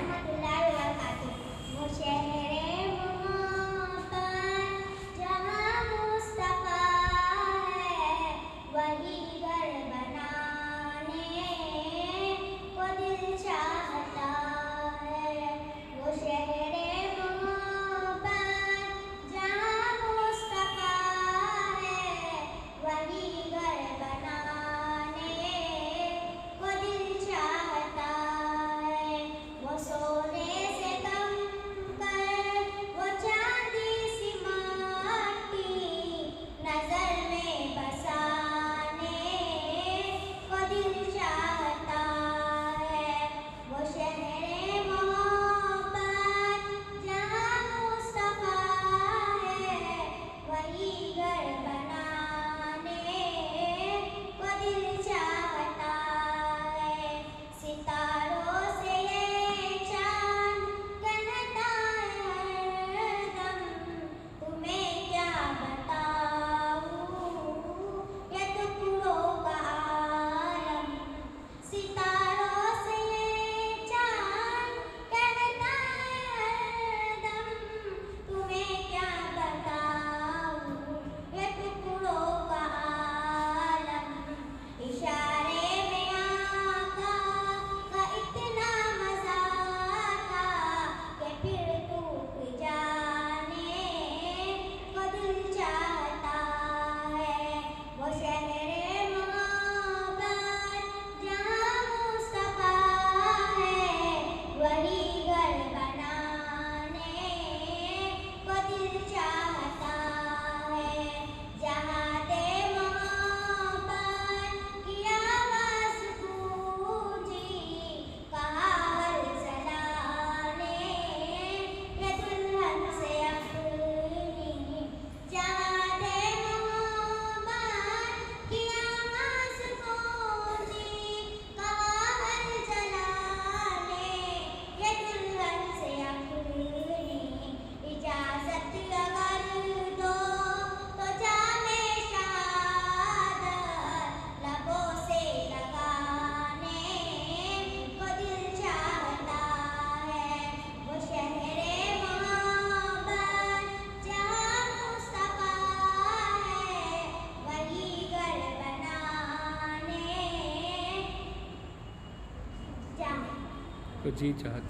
रहमतुल्लाहि व बरकातुहू। वो शहरे मोहब्बत जहाँ मुस्तफा है, वही घर बनाने को दिल चाहता है। वो शहरे मोहब्बत जहाँ मुस्तफा है, वही घर बनाने को दिल चाहता है। वो सोने से कम कर वो चांदी सी माटी नजर में बसाने को दिल चाहता है। वो शहरे मोहब्बत जहाँ मुस्तफा है, वही घर बनाने को दिल चाहता है। सितारों से ये चांद कहता है हरदम, तुम्हें क्या बताऊं ये टुकड़ों का आलम। सितारों से ये चांद कहता है हरदम, तुम्हें क्या बताऊं ये टुकड़ों का आलम। इशारे में आका का इतना मजा था कि फिर टूट जाने को दिल चाहता है। वो शहरे मोहब्बत जहाँ मुस्तफा है, वही घर बनाने को दिल चाहता है। जहाँ दे मोहब्बत की आवाज़ गूंजी, कहा हर सलाने ये दुल्हन से अपनी। जहाँ दे मोहब्बत की आवाज़ गूंजी, कहा हर जलाने ये दुल्हन से अपनी। इजाज़त अगर दो तो जामे शहादत लबों से लगाने को दिल चाहता है। वो शहरे मोहब्बत जहाँ मुस्तफा है, वही घर बनाने को जी चाहत